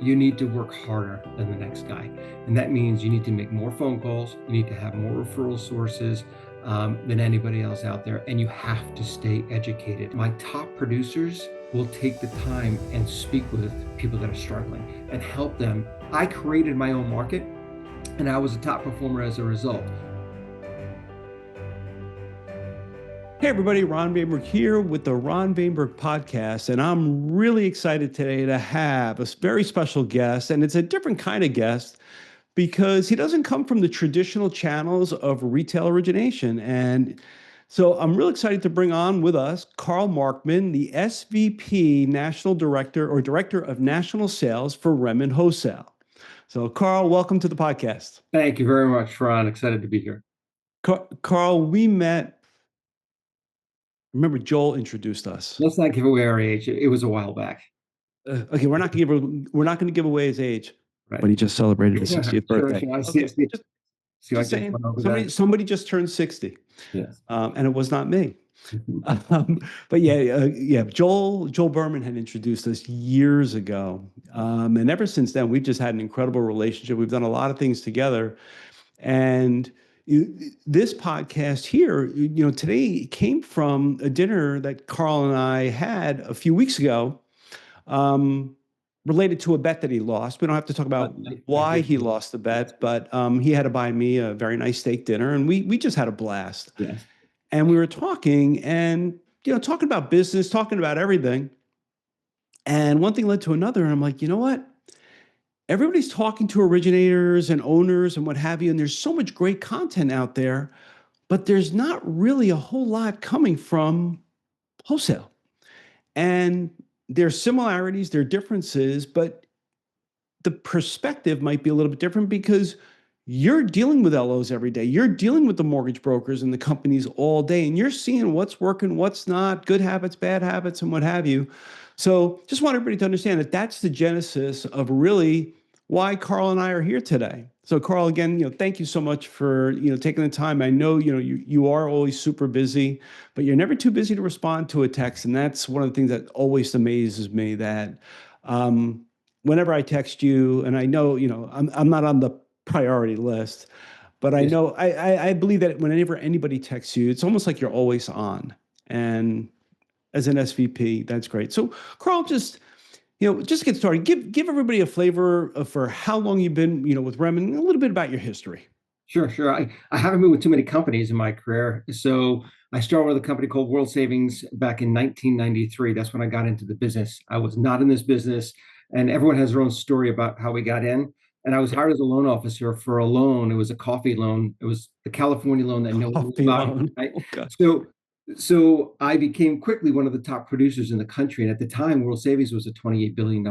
you need to work harder than the next guy. And that means you need to make more phone calls. You need to have more referral sources than anybody else out there. And you have to stay educated. My top producers will take the time and speak with people that are struggling and help them. I created my own market and I was a top performer as a result. Hey everybody, Ron Vaimberg here with the Ron Vaimberg Podcast, and I'm really excited today to have a very special guest, and it's a different kind of guest because he doesn't come from the traditional channels of retail origination. And so I'm really excited to bring on with us Carl Markman, the SVP National Director or Director of National Sales for Remn Wholesale. So Carl, welcome to the podcast. Thank you very much, Ron. Excited to be here. Carl, we met. Remember, Joel introduced us. Let's not give away our age. It was a while back. Okay, we're not going to give away his age, right. But he just celebrated his 60th birthday. Somebody just turned 60. Yes, and it was not me. But yeah. Joel Berman had introduced us years ago, and ever since then we've just had an incredible relationship. We've done a lot of things together, and this podcast here, today came from a dinner that Carl and I had a few weeks ago, related to a bet that he lost. We don't have to talk about why he lost the bet, but he had to buy me a very nice steak dinner, and we just had a blast. Yes. And we were talking talking about business, talking about everything. And one thing led to another, and I'm like, you know what? Everybody's talking to originators and owners and what have you, and there's so much great content out there, but there's not really a whole lot coming from wholesale. And there's similarities, there are differences, but the perspective might be a little bit different because you're dealing with LOs every day. You're dealing with the mortgage brokers and the companies all day, and you're seeing what's working, what's not, good habits, bad habits, and what have you. So just want everybody to understand that that's the genesis of really why Carl and I are here today. So Carl, again, thank you so much for, taking the time. I know, you are always super busy, but you're never too busy to respond to a text. And that's one of the things that always amazes me, that whenever I text you, and I know, I'm not on the priority list, but I know, I believe that whenever anybody texts you, it's almost like you're always on. And as an SVP, that's great. So Carl, just to get started, give everybody a flavor for how long you've been, with Remn, and a little bit about your history. Sure. I haven't been with too many companies in my career. So I started with a company called World Savings back in 1993. That's when I got into the business. I was not in this business, and everyone has their own story about how we got in. And I was hired as a loan officer for a loan. It was a coffee loan. It was the California loan that no one was buying. Right? Oh, so I became quickly one of the top producers in the country. And at the time, World Savings was a $28 billion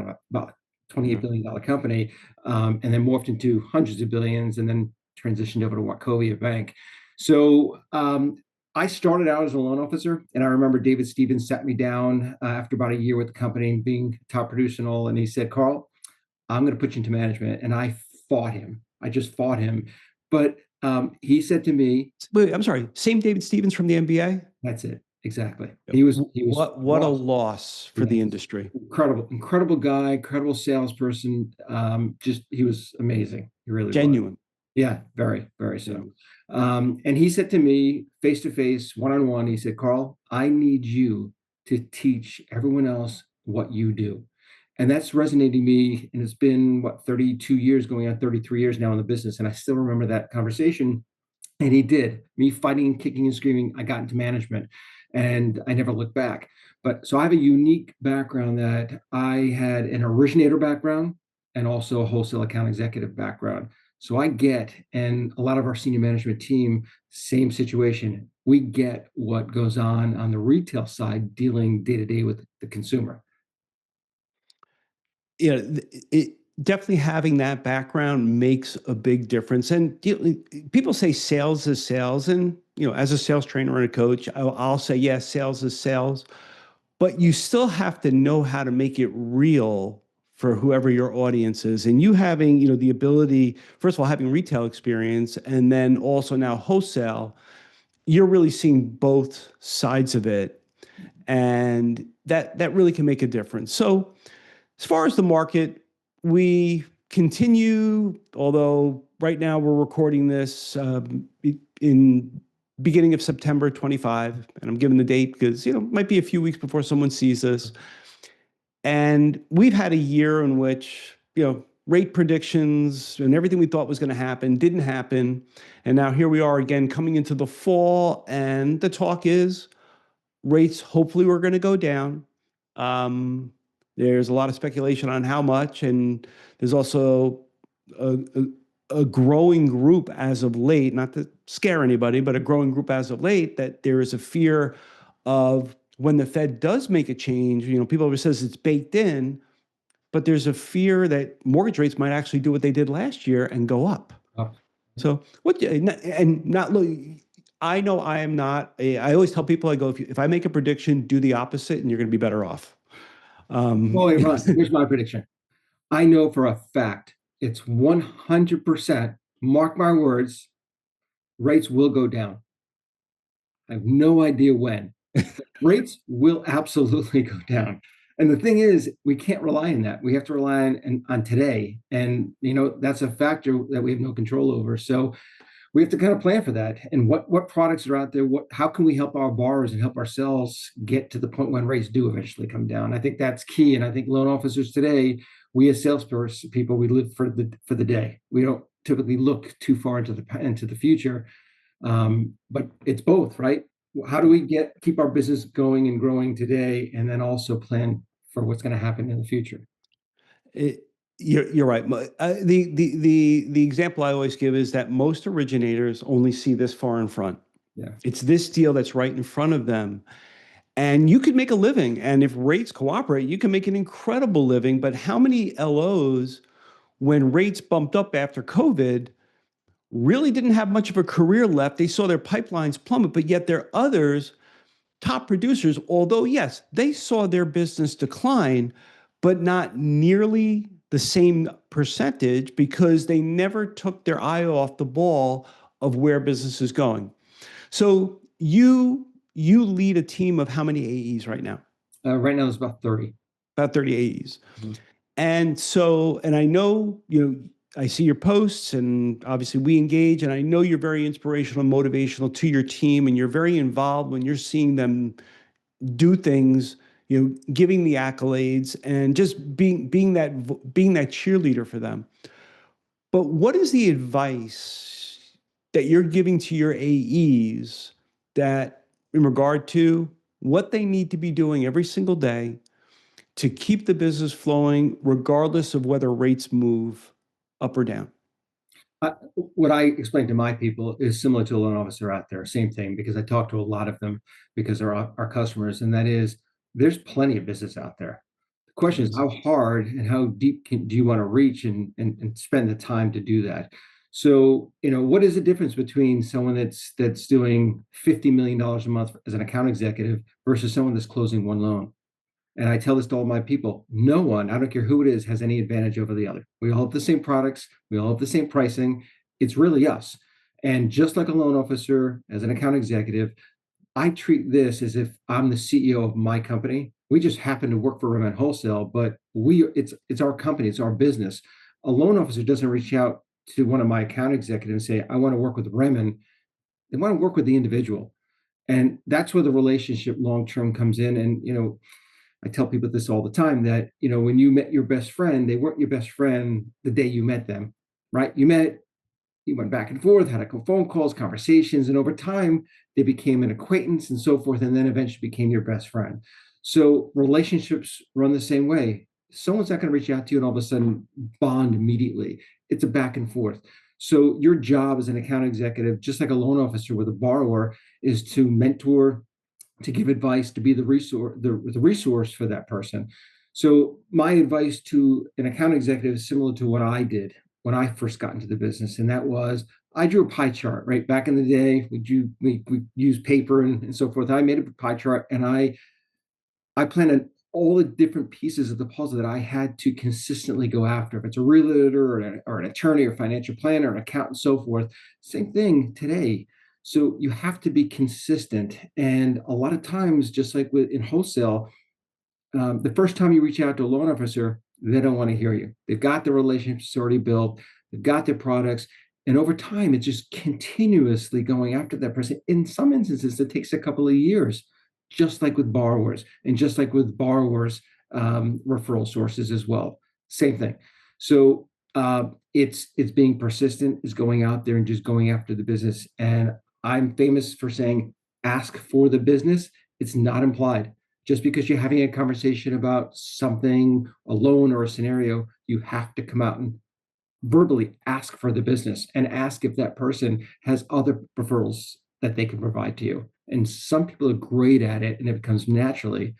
company, and then morphed into hundreds of billions, and then transitioned over to Wachovia Bank. So I started out as a loan officer, and I remember David Stevens sat me down after about a year with the company and being top producer and all, and he said, "Carl, I'm going to put you into management." And I fought him. I just fought him. But he said to me, "Wait, I'm sorry, same David Stevens from the NBA?" That's it. Exactly. He was what a loss for the industry. Incredible guy, incredible salesperson. He was amazing. He really genuine. Was. Yeah, very, very so. And he said to me, face to face, one-on-one, he said, "Carl, I need you to teach everyone else what you do." And that's resonating me. And it's been 32 years, going on 33 years now in the business. And I still remember that conversation. And he did. Me fighting, kicking, and screaming, I got into management, and I never looked back. But so I have a unique background, that I had an originator background and also a wholesale account executive background. So I get, and a lot of our senior management team, same situation. We get what goes on the retail side, dealing day to day with the consumer. Definitely having that background makes a big difference. And people say sales is sales. And, as a sales trainer and a coach, I'll say, yes, sales is sales. But you still have to know how to make it real for whoever your audience is. And you having, the ability, first of all, having retail experience, and then also now wholesale, you're really seeing both sides of it. And that really can make a difference. So as far as the market, we continue, although right now we're recording this in beginning of September 25, and I'm giving the date because, it might be a few weeks before someone sees this. And we've had a year in which, rate predictions and everything we thought was going to happen didn't happen. And now here we are again coming into the fall, and the talk is rates hopefully we're going to go down. There's a lot of speculation on how much, and there's also a growing group as of late, not to scare anybody, but a growing group as of late, that there is a fear of when the Fed does make a change. People always says it's baked in, but there's a fear that mortgage rates might actually do what they did last year and go up. Oh, So I know I am not I always tell people, I go, if I make a prediction, do the opposite and you're going to be better off. well, hey, Ron, here's my prediction. I know for a fact it's 100%, mark my words, rates will go down. I have no idea when. Rates will absolutely go down. And the thing is, we can't rely on that. We have to rely on today. And, that's a factor that we have no control over. So we have to kind of plan for that. And what products are out there? How can we help our borrowers and help ourselves get to the point when rates do eventually come down? I think that's key. And I think loan officers today, we as salespeople, we live for the day. We don't typically look too far into the future. But it's both, right? How do we keep our business going and growing today, and then also plan for what's going to happen in the future? You're right. The example I always give is that most originators only see this far in front. Yeah. It's this deal that's right in front of them. And you could make a living. And if rates cooperate, you can make an incredible living. But how many LOs, when rates bumped up after COVID, really didn't have much of a career left? They saw their pipelines plummet, but yet there are others, top producers, although, yes, they saw their business decline, but not nearly the same percentage because they never took their eye off the ball of where business is going. So you lead a team of how many AEs right now? Right now, it's about 30. About 30 AEs. Mm-hmm. And I know, I see your posts, and obviously we engage, and I know you're very inspirational and motivational to your team, and you're very involved when you're seeing them do things, giving the accolades and just being that cheerleader for them. But what is the advice that you're giving to your AEs that in regard to what they need to be doing every single day to keep the business flowing, regardless of whether rates move up or down? What I explain to my people is similar to a loan officer out there. Same thing, because I talk to a lot of them because they're our customers, and that is, there's plenty of business out there. The question is, how hard and how deep do you want to reach and spend the time to do that? So, what is the difference between someone that's doing $50 million a month as an account executive versus someone that's closing one loan? And I tell this to all my people: no one, I don't care who it is, has any advantage over the other. We all have the same products. We all have the same pricing. It's really us. And just like a loan officer, as an account executive, I treat this as if I'm the CEO of my company. We just happen to work for Remn Wholesale, but it's our company, it's our business. A loan officer doesn't reach out to one of my account executives and say, I want to work with Remn. They want to work with the individual. And that's where the relationship long-term comes in. And, I tell people this all the time, that, when you met your best friend, they weren't your best friend the day you met them, right? You went back and forth, had phone calls, conversations, and over time, they became an acquaintance and so forth, and then eventually became your best friend. So relationships run the same way. Someone's not going to reach out to you and all of a sudden bond immediately. It's a back and forth. So your job as an account executive, just like a loan officer with a borrower, is to mentor, to give advice, to be the resource for that person. So my advice to an account executive is similar to what I did when I first got into the business, and that was, I drew a pie chart. Right back in the day, we used paper and so forth. I made a pie chart, and I planned all the different pieces of the puzzle that I had to consistently go after. If it's a realtor or an attorney or financial planner, an accountant, and so forth, same thing today. So you have to be consistent. And a lot of times, just like in wholesale, the first time you reach out to a loan officer, they don't want to hear you. They've got the relationships already built, they've got their products. And over time, it's just continuously going after that person. In some instances, it takes a couple of years, just like with borrowers, and just like with borrowers' referral sources as well. Same thing. So it's being persistent, is going out there and just going after the business. And I'm famous for saying, ask for the business. It's not implied. Just because you're having a conversation about something, a loan or a scenario, you have to come out and verbally ask for the business and ask if that person has other referrals that they can provide to you. And some people are great at it and it becomes naturally,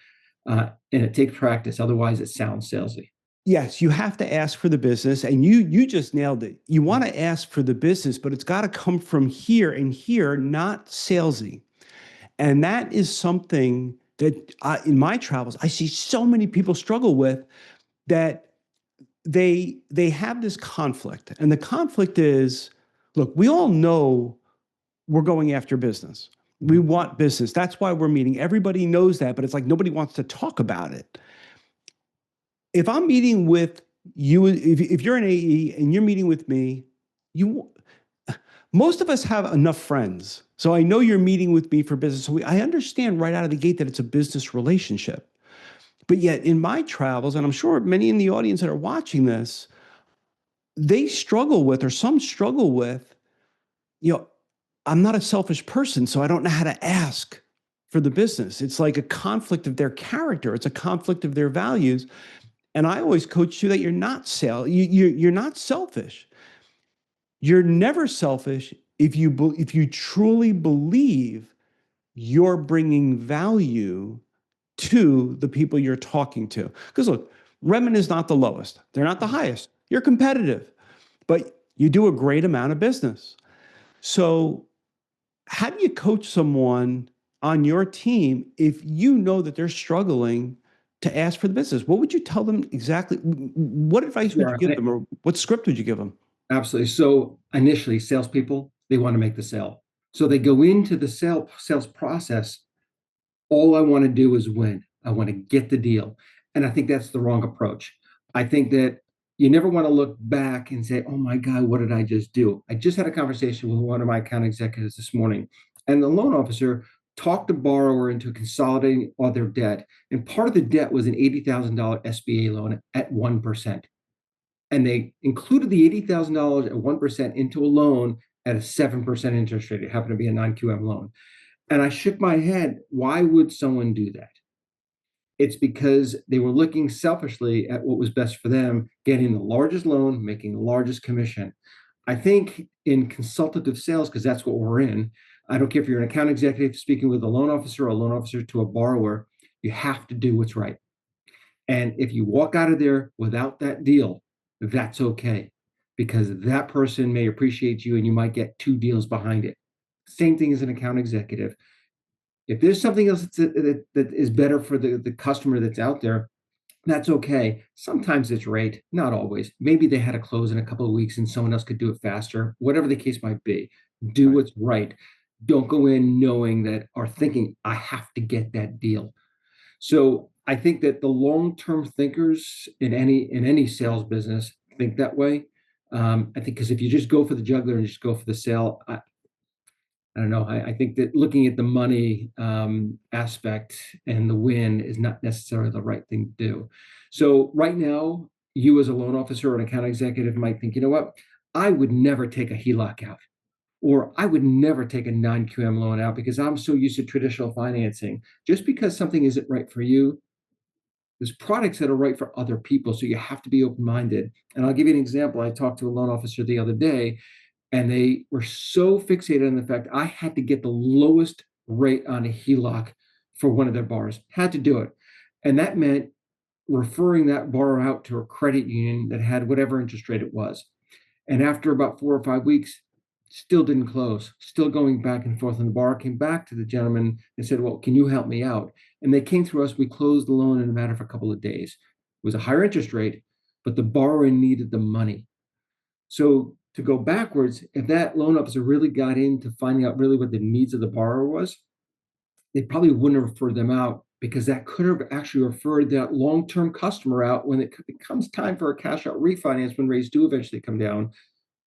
and it takes practice. Otherwise, it sounds salesy. Yes, you have to ask for the business, and you just nailed it. You want to ask for the business, but it's got to come from here and here, not salesy. And that is something that in my travels, I see so many people struggle with, that they have this conflict. And the conflict is, look, we all know we're going after business. We want business. That's why we're meeting. Everybody knows that, but it's like nobody wants to talk about it. If I'm meeting with you, if you're an AE and you're meeting with me, you most of us have enough friends. So I know you're meeting with me for business. So I understand right out of the gate that it's a business relationship. But yet in my travels, and I'm sure many in the audience that are watching this, they struggle with, or some struggle with, I'm not a selfish person, so I don't know how to ask for the business. It's like a conflict of their character. It's a conflict of their values. And I always coach you that you're not you're not selfish. You're never selfish if you truly believe you're bringing value to the people you're talking to. Because look, Remn is not the lowest. They're not the highest. You're competitive, but you do a great amount of business. So how do you coach someone on your team if you know that they're struggling to ask for the business? What would you tell them exactly? What advice would you Sure. give them, or what script would you give them? Absolutely. So initially, salespeople, they want to make the sale. So they go into the sales process. All I want to do is win. I want to get the deal. And I think that's the wrong approach. I think that you never want to look back and say, oh my God, what did I just do? I just had a conversation with one of my account executives this morning, and the loan officer talked the borrower into consolidating all their debt. And part of the debt was an $80,000 SBA loan at 1%. And they included the $80,000 at 1% into a loan at a 7% interest rate. It happened to be a non-QM loan. And I shook my head. Why would someone do that? It's because they were looking selfishly at what was best for them, getting the largest loan, making the largest commission. I think in consultative sales, because that's what we're in, I don't care if you're an account executive speaking with a loan officer or a loan officer to a borrower, you have to do what's right. And if you walk out of there without that deal, that's okay, because that person may appreciate you and you might get two deals behind it. Same thing as an account executive. If there's something else that is better for the customer that's out there, that's okay. Sometimes it's right, not always. Maybe they had to close in a couple of weeks and someone else could do it faster, whatever the case might be. Do Right. what's right. Don't go in knowing that or thinking, I have to get that deal. So I think that the long-term thinkers in any sales business think that way. I think because if you just go for the juggler and just go for the sale, I don't know. I think that looking at the money aspect and the win is not necessarily the right thing to do. So right now, you as a loan officer or an account executive might think, you know what? I would never take a HELOC out, or I would never take a non-QM loan out because I'm so used to traditional financing. Just because something isn't right for you, there's products that are right for other people. So you have to be open-minded. And I'll give you an example. I talked to a loan officer the other day, and they were so fixated on the fact I had to get the lowest rate on a HELOC for one of their borrowers. Had to do it. And that meant referring that borrower out to a credit union that had whatever interest rate it was. And after about 4 or 5 weeks, still didn't close, still going back and forth. And the borrower came back to the gentleman and said, well, can you help me out? And they came through us. We closed the loan in a matter of a couple of days. It was a higher interest rate, but the borrower needed the money. So to go backwards, if that loan officer really got into finding out really what the needs of the borrower was, they probably wouldn't have referred them out because that could have actually referred that long-term customer out when it comes time for a cash out refinance, when rates do eventually come down.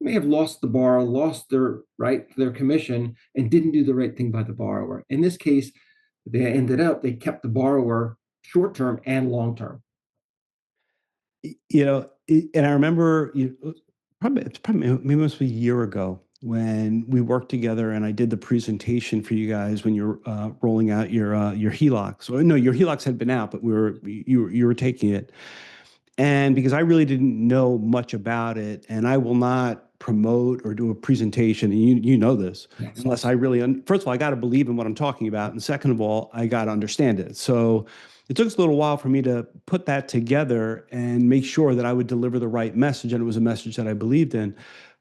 May have lost the borrower, lost their right, their commission, and didn't do the right thing by the borrower. In this case, they kept the borrower short term and long term. And I remember probably maybe it must be a year ago when we worked together and I did the presentation for you guys when you're rolling out your HELOCs. Or no, your HELOCs had been out, but you were taking it. And because I really didn't know much about it, and I will not promote or do a presentation, and you know this, Yes. unless I really, first of all, I got to believe in what I'm talking about. And second of all, I got to understand it. So it took us a little while for me to put that together and make sure that I would deliver the right message. And it was a message that I believed in.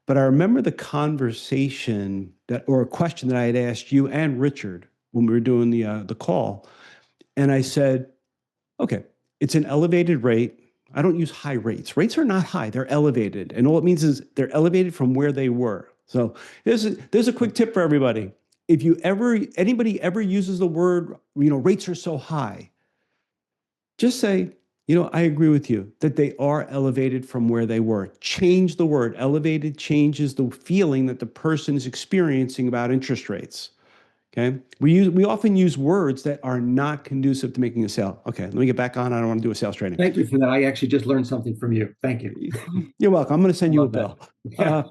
But I remember the conversation or a question that I had asked you and Richard when we were doing the call. And I said, okay, it's an elevated rate. I don't use high rates. Rates are not high, they're elevated. And all it means is they're elevated from where they were. So there's a quick tip for everybody. If anybody ever uses the word, rates are so high, just say, I agree with you that they are elevated from where they were. Change the word. Elevated changes the feeling that the person is experiencing about interest rates. Okay. We often use words that are not conducive to making a sale. Okay, let me get back on. I don't want to do a sales training. Thank you for that. I actually just learned something from you. Thank you. You're welcome. I'm going to send you a bill. Yeah.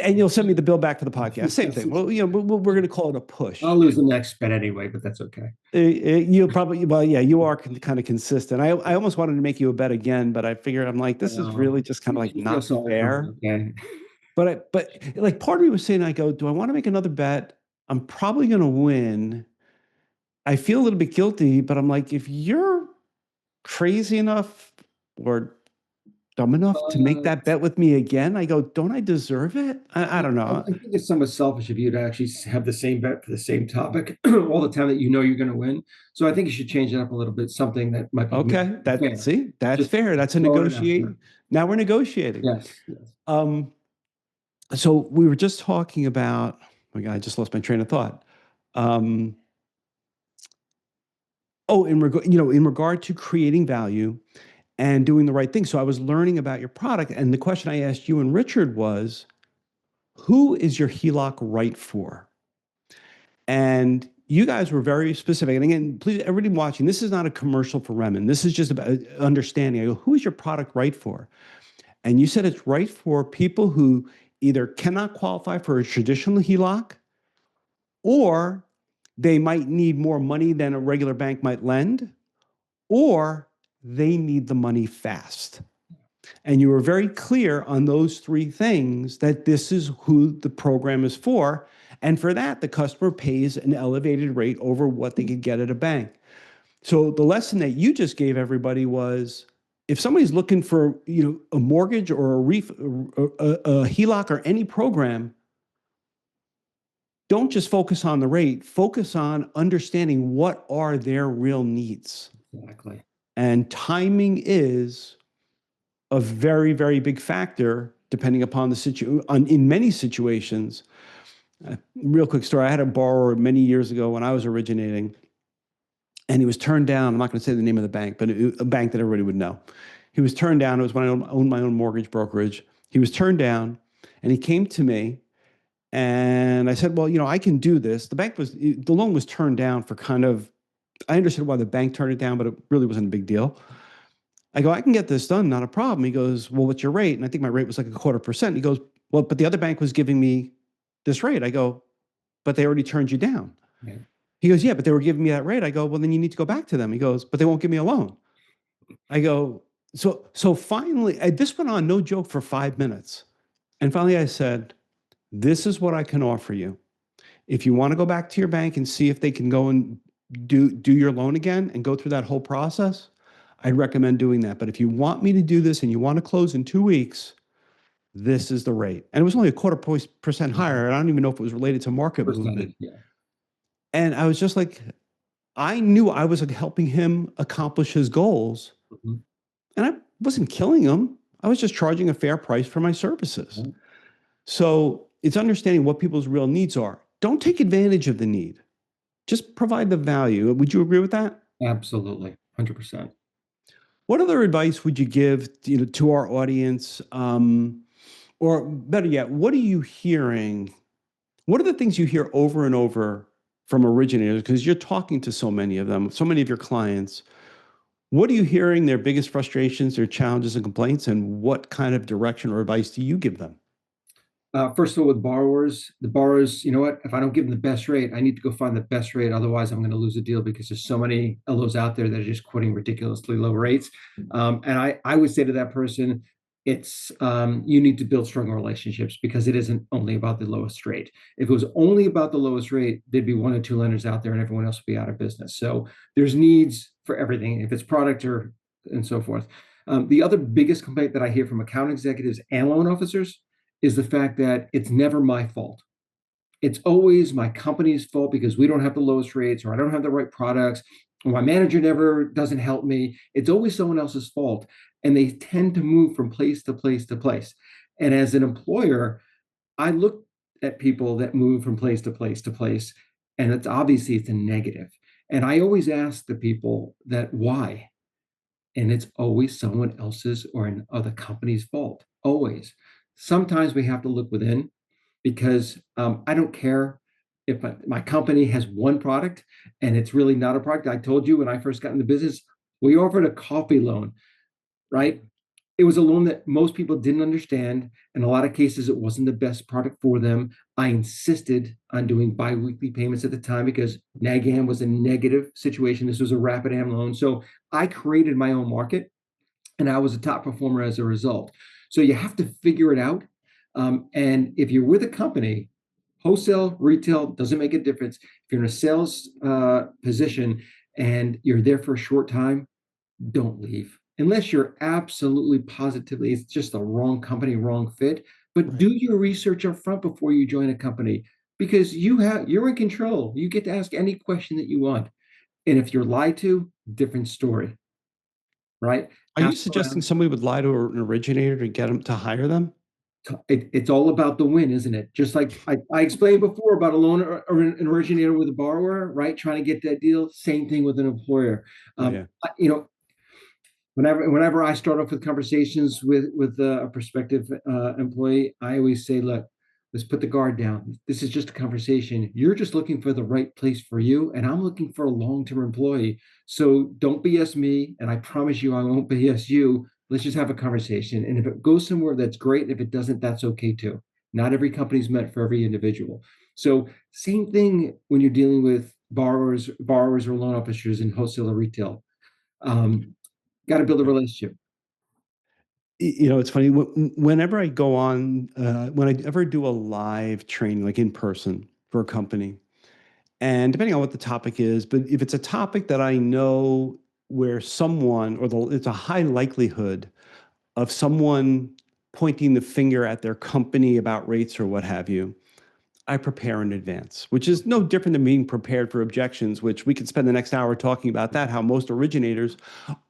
And you'll send me the bill back for the podcast. Same thing. Well, we're going to call it a push. I'll lose the next bet anyway, but that's okay. You'll probably, well, yeah, you are kind of consistent. I almost wanted to make you a bet again, but I figured I'm like, this is really just kind of like not fair. Okay. But like part of me was saying, I go, do I want to make another bet? I'm probably going to win. I feel a little bit guilty, but I'm like, if you're crazy enough or dumb enough to make that bet with me again, I go, don't I deserve it? I don't know. I think it's somewhat selfish of you to actually have the same bet for the same topic all the time that you're going to win. So I think you should change it up a little bit. Something that might be okay. That's fair. That's a negotiate. Now we're negotiating. Yes. So we were just talking about. Oh my God, I just lost my train of thought. In regard to creating value and doing the right thing. So I was learning about your product, and the question I asked you and Richard was, who is your HELOC right for? And you guys were very specific. And again, please, everybody watching, this is not a commercial for Remn. This is just about understanding. I go, who is your product right for? And you said it's right for people who either cannot qualify for a traditional HELOC, or they might need more money than a regular bank might lend, or they need the money fast. And you were very clear on those three things, that this is who the program is for. And for that, the customer pays an elevated rate over what they could get at a bank. So the lesson that you just gave everybody was, if somebody's looking for a mortgage or a HELOC or any program, don't just focus on the rate, focus on understanding what are their real needs. Exactly. And timing is a very, very big factor depending upon the situation. In many situations, real quick story, I had a borrower many years ago when I was originating, and he was turned down. I'm not going to say the name of the bank, but a bank that everybody would know. He was turned down. It was when I owned my own mortgage brokerage. He was turned down, and he came to me, and I said, well, I can do this. The loan was turned down for I understood why the bank turned it down, but it really wasn't a big deal. I go, I can get this done, not a problem. He goes, well, what's your rate? And I think my rate was like 0.25%. He goes, well, but the other bank was giving me this rate. I go, but they already turned you down. Yeah. He goes, yeah, but they were giving me that rate. I go, well, then you need to go back to them. He goes, but they won't give me a loan. I go, so finally, this went on, no joke, for 5 minutes. And finally I said, this is what I can offer you. If you want to go back to your bank and see if they can go and do your loan again and go through that whole process, I'd recommend doing that. But if you want me to do this and you want to close in 2 weeks, this is the rate. And it was only 0.25% higher. And I don't even know if it was related to market movement. Yeah. And I was just like, I knew I was helping him accomplish his goals. Mm-hmm. And I wasn't killing him. I was just charging a fair price for my services. Mm-hmm. So it's understanding what people's real needs are. Don't take advantage of the need. Just provide the value. Would you agree with that? Absolutely. 100%. What other advice would you give, to our audience? Or better yet, what are you hearing? What are the things you hear over and over from originators? Because you're talking to so many of them, so many of your clients. What are you hearing, their biggest frustrations, their challenges and complaints, and what kind of direction or advice do you give them? First of all, with borrowers, the borrowers, you know what? If I don't give them the best rate, I need to go find the best rate. Otherwise, I'm going to lose a deal because there's so many LOs out there that are just quoting ridiculously low rates. And I would say to that person, it's you need to build stronger relationships because it isn't only about the lowest rate. If it was only about the lowest rate, there'd be one or two lenders out there, and everyone else would be out of business. So there's needs for everything, if it's product or and so forth. The other biggest complaint that I hear from account executives and loan officers is the fact that it's never my fault. It's always my company's fault because we don't have the lowest rates or I don't have the right products or my manager never doesn't help me. It's always someone else's fault. And they tend to move from place to place to place. And as an employer, I look at people that move from place to place to place, and it's a negative. And I always ask the people that why, and it's always someone else's or another company's fault. Always. Sometimes we have to look within because I don't care if my company has one product and it's really not a product. I told you when I first got in the business, we offered a coffee loan, right? It was a loan that most people didn't understand. In a lot of cases, it wasn't the best product for them. I insisted on doing biweekly payments at the time because NAGAM was a negative situation. This was a rapid AM loan. So I created my own market and I was a top performer as a result. So you have to figure it out. And if you're with a company, wholesale, retail, doesn't make a difference. If you're in a sales position and you're there for a short time, don't leave unless you're absolutely positively it's just the wrong company, wrong fit. But Right. do your research up front before you join a company because you're in control. You get to ask any question that you want. And if you're lied to, different story, right? Are you Ask suggesting around. somebody would lie to an originator to get them to hire them? It's all about the win, isn't it? Just like I explained before about a loan or an originator with a borrower, right? Trying to get that deal. Same thing with an employer. Oh, yeah. You know, whenever I start off with conversations with a prospective employee, I always say, look, let's put the guard down. This is just a conversation. You're just looking for the right place for you, and I'm looking for a long-term employee. So don't BS me, and I promise you I won't BS you. Let's just have a conversation. And if it goes somewhere, that's great. If it doesn't, that's okay too. Not every company's meant for every individual. So same thing when you're dealing with borrowers or loan officers in wholesale or retail. Um, Got to build a Right. relationship. It's funny. Whenever I go on, when I ever do a live training, like in person for a company, and depending on what the topic is, but if it's a topic that I know where someone, it's a high likelihood of someone pointing the finger at their company about rates or what have you, I prepare in advance, which is no different than being prepared for objections, which we could spend the next hour talking about that, how most originators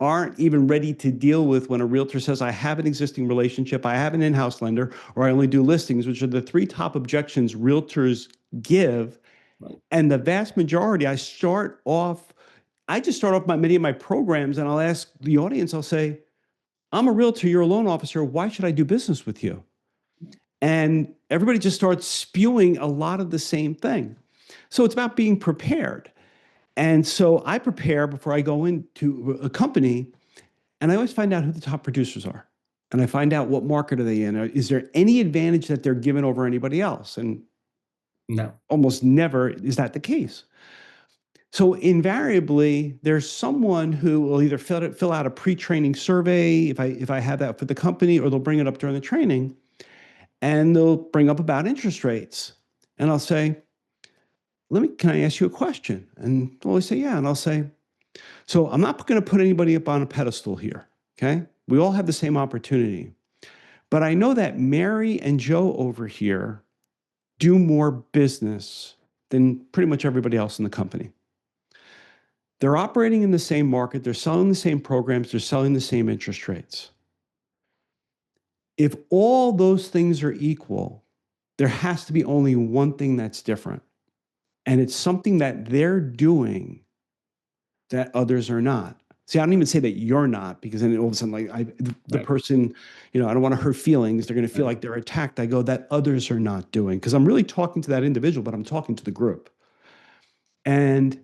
aren't even ready to deal with when a realtor says, I have an existing relationship, I have an in-house lender, or I only do listings, which are the three top objections realtors give. Right. And the vast majority, I just start off many of my programs and I'll ask the audience, I'll say, I'm a realtor, you're a loan officer, why should I do business with you? And everybody just starts spewing a lot of the same thing. So it's about being prepared. And so I prepare before I go into a company, and I always find out who the top producers are. And I find out what market are they in. Is there any advantage that they're given over anybody else? And No. almost never is that the case. So invariably, there's someone who will either fill out a pre-training survey if I have that for the company, or they'll bring it up during the training, and they'll bring up about interest rates. And I'll say, can I ask you a question? And they'll always say, yeah. And I'll say, so I'm not going to put anybody up on a pedestal here. Okay. We all have the same opportunity. But I know that Mary and Joe over here do more business than pretty much everybody else in the company. They're operating in the same market. They're selling the same programs. They're selling the same interest rates. If all those things are equal, there has to be only one thing that's different. And it's something that they're doing that others are not. See, I don't even say that you're not, because then all of a sudden, like the Right. person, I don't want to hurt feelings. They're going to feel Right. like they're attacked. I go, that others are not doing, because I'm really talking to that individual, but I'm talking to the group. And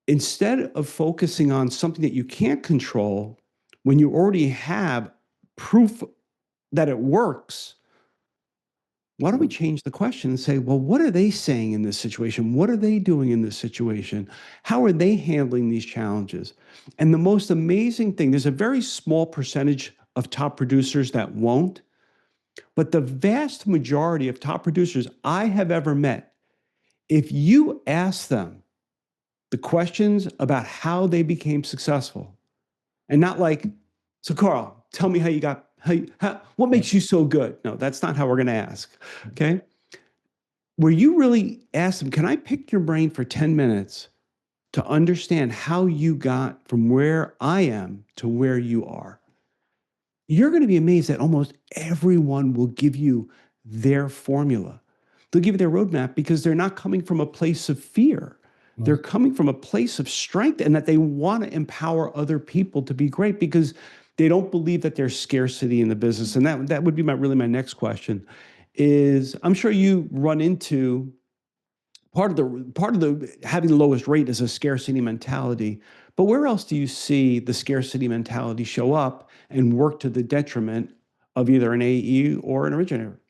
instead of focusing on something that you can't control, when you already have proof that it works, why don't we change the question and say, well, what are they saying in this situation? What are they doing in this situation? How are they handling these challenges? And the most amazing thing, there's a very small percentage of top producers that won't, but the vast majority of top producers I have ever met, if you ask them the questions about how they became successful, and not like, so Carl, tell me how you got, what makes you so good? No, that's not how we're going to ask. Okay. Where you really ask them, can I pick your brain for 10 minutes to understand how you got from where I am to where you are? You're going to be amazed that almost everyone will give you their formula. They'll give you their roadmap, because they're not coming from a place of fear. They're coming from a place of strength, and that they want to empower other people to be great, because they don't believe that there's scarcity in the business. And that would be my next question is, I'm sure you run into part of the having the lowest rate is a scarcity mentality. But where else do you see the scarcity mentality show up and work to the detriment of either an AE or an originator?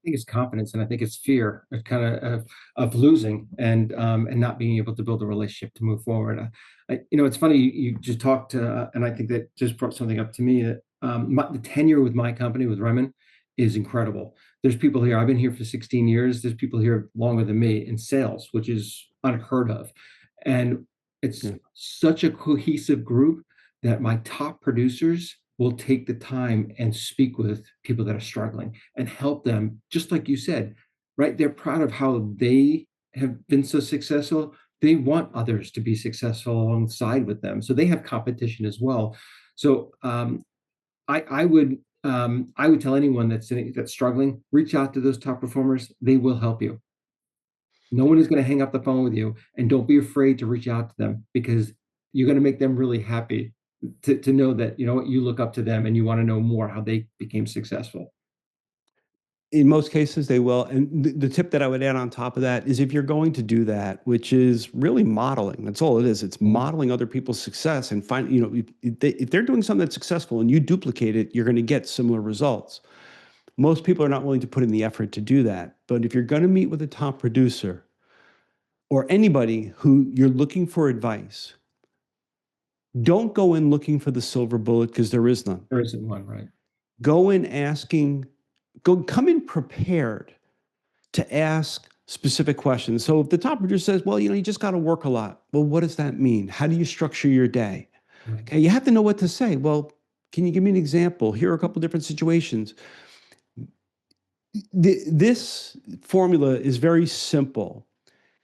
Think it's confidence, and I think it's fear of kind of losing and not being able to build a relationship to move forward. It's funny you just talked, and I think that just brought something up to me that the tenure with my company with Remn is incredible. There's people here. I've been here for 16 years. There's people here longer than me in sales, which is unheard of, and it's Yeah. such a cohesive group that my top producers will take the time and speak with people that are struggling and help them, just like you said, right? They're proud of how they have been so successful. They want others to be successful alongside with them. So they have competition as well. So I would tell anyone that's struggling, reach out to those top performers. They will help you. No one is going to hang up the phone with you, and don't be afraid to reach out to them, because you're going to make them really happy to know that, you know what, you look up to them and you want to know more how they became successful. In most cases, they will. And the tip that I would add on top of that is, if you're going to do that, which is really modeling, that's all it is. It's Mhm. modeling other people's success, and if they're doing something that's successful and you duplicate it, you're going to get similar results. Most people are not willing to put in the effort to do that. But if you're going to meet with a top producer or anybody who you're looking for advice, don't go in looking for the silver bullet, because there is none. There isn't one, right? Go in asking, come in prepared to ask specific questions. So if the top producer says, well, you just got to work a lot. Well, what does that mean? How do you structure your day? Right. Okay, you have to know what to say. Well, can you give me an example? Here are a couple different situations. This formula is very simple.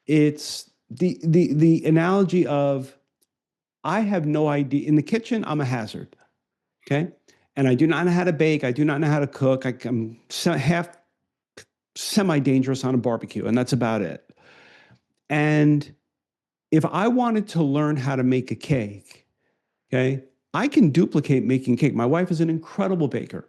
It's the analogy of, I have no idea. In the kitchen, I'm a hazard. Okay. And I do not know how to bake. I do not know how to cook. I'm half semi-dangerous on a barbecue, and that's about it. And if I wanted to learn how to make a cake, okay, I can duplicate making cake. My wife is an incredible baker.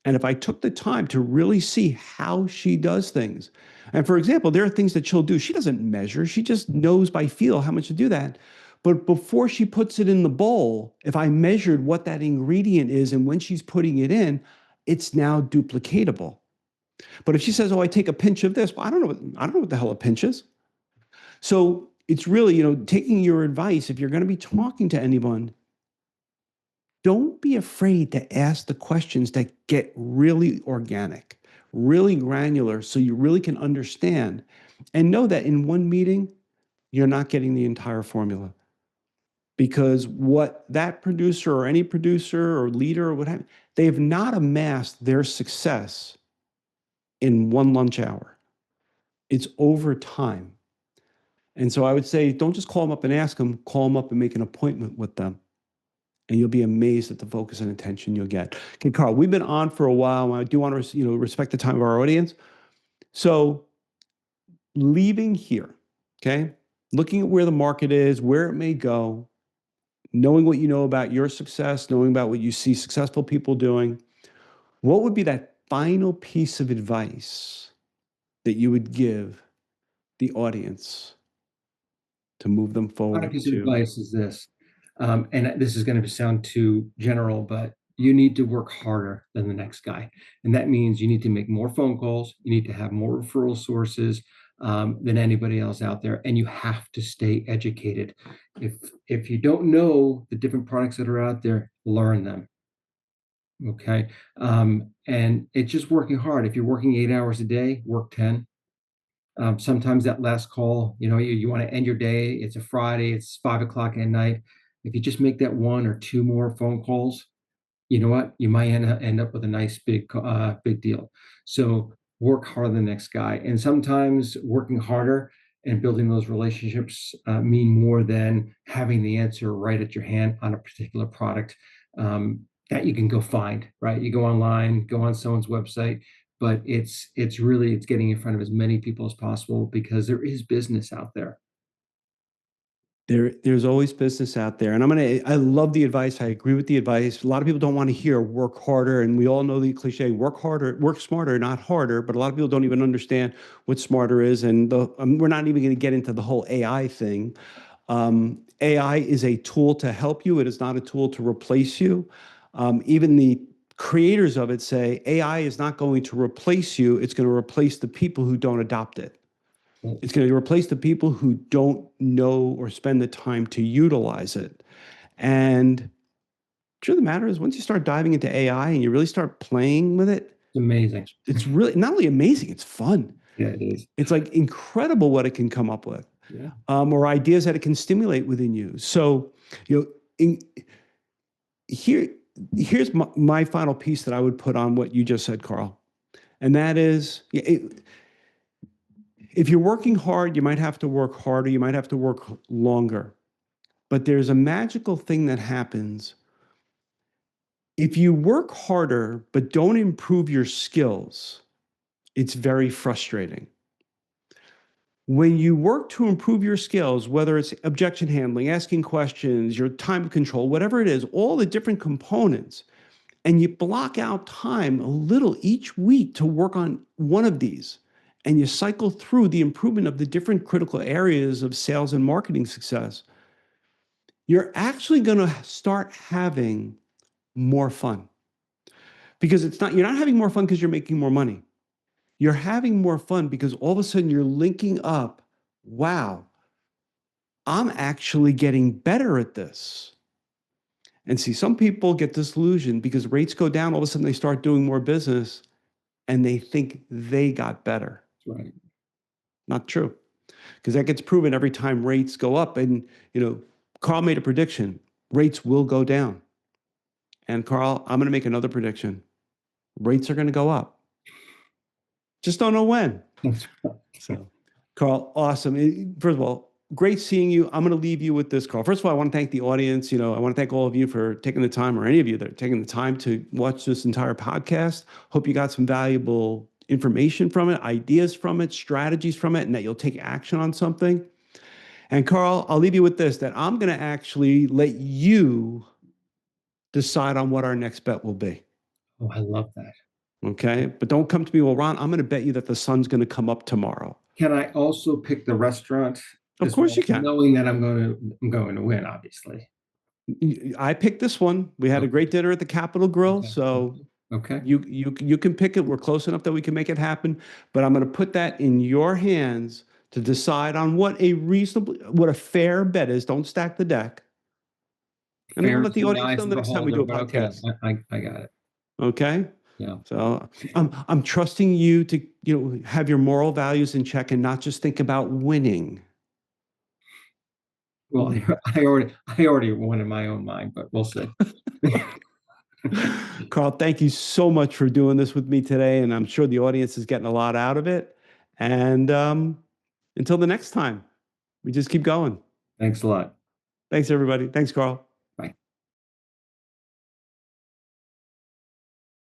And if I took the time to really see how she does things, and for example, there are things that she'll do. She doesn't measure, she just knows by feel how much to do that. But before she puts it in the bowl, if I measured what that ingredient is and when she's putting it in, it's now duplicatable. But if she says, "Oh, I take a pinch of this," well, I don't know what the hell a pinch is. So it's really, taking your advice. If you're going to be talking to anyone, don't be afraid to ask the questions that get really organic, really granular, so you really can understand, and know that in one meeting, you're not getting the entire formula. Because what that producer or any producer or leader or what have you, they have not amassed their success in one lunch hour. It's over time. And so I would say, don't just call them up and ask them, call them up and make an appointment with them. And you'll be amazed at the focus and attention you'll get. Okay, Carl, we've been on for a while. I do want to, respect the time of our audience. So leaving here, okay, looking at where the market is, where it may go, knowing what you know about your success, knowing about what you see successful people doing, what would be that final piece of advice that you would give the audience to move them My forward piece of to? advice is this, and this is going to sound too general, but you need to work harder than the next guy. And that means you need to make more phone calls. You need to have more referral sources than anybody else out there. And you have to stay educated. If you don't know the different products that are out there, learn them. Okay. And it's just working hard. If you're working 8 hours a day, work 10. Sometimes that last call, you want to end your day. It's a Friday, it's 5 o'clock at night. If you just make that one or two more phone calls, you know what? You might end up with a nice big deal. So work harder than the next guy. And sometimes working harder and building those relationships mean more than having the answer right at your hand on a particular product that you can go find, right? You go online, go on someone's website, but it's getting in front of as many people as possible because there is business out there. There's always business out there. And I love the advice. I agree with the advice. A lot of people don't want to hear work harder. And we all know the cliche, work harder, work smarter, not harder. But a lot of people don't even understand what smarter is. And we're not even going to get into the whole AI thing. AI is a tool to help you. It is not a tool to replace you. Even the creators of it say AI is not going to replace you. It's going to replace the people who don't adopt it. It's going to replace the people who don't know or spend the time to utilize it. And the truth of the matter is, once you start diving into AI and you really start playing with it, It's amazing. it's really not only amazing, it's fun. Yeah, it is. It's like incredible what it can come up with, Yeah. or ideas that it can stimulate within you. So, here's my final piece that I would put on what you just said, Carl. And that is, if you're working hard, you might have to work harder, you might have to work longer. But there's a magical thing that happens. If you work harder but don't improve your skills, it's very frustrating. When you work to improve your skills, whether it's objection handling, asking questions, your time control, whatever it is, all the different components, and you block out time a little each week to work on one of these, and you cycle through the improvement of the different critical areas of sales and marketing success, you're actually going to start having more fun. Because you're not having more fun because you're making more money. You're having more fun because all of a sudden you're linking up, wow, I'm actually getting better at this. And see, some people get disillusioned because rates go down, all of a sudden they start doing more business and they think they got better. That's right. Not true. Because that gets proven every time rates go up. And, Carl made a prediction, rates will go down. And Carl, I'm going to make another prediction. Rates are going to go up. Just don't know when. That's right. So, Carl, awesome. First of all, great seeing you. I'm going to leave you with this, Carl. First of all, I want to thank the audience. I want to thank all of you for taking the time, or any of you that are taking the time to watch this entire podcast. Hope you got some valuable information from it, ideas from it, strategies from it, and that you'll take action on something. And Carl, I'll leave you with this, that I'm going to actually let you decide on what our next bet will be. Oh, I love that. Okay. But don't come to me, well, Ron, I'm going to bet you that the sun's going to come up tomorrow. Can I also pick the restaurant? Of course you can. Knowing that I'm going to win, obviously. I picked this one. We had a great dinner at the Capitol Grill. Okay. So Okay. you can pick it. We're close enough that we can make it happen. But I'm going to put that in your hands to decide on what a fair bet is. Don't stack the deck. And I'm going to let the audience know the next time we do a podcast. Okay. I got it. Okay. Yeah. So I'm trusting you to have your moral values in check and not just think about winning. Well, I already won in my own mind, but we'll see. Carl, thank you so much for doing this with me today, and I'm sure the audience is getting a lot out of it. And until the next time, we just keep going. Thanks a lot. Thanks, everybody. Thanks, Carl.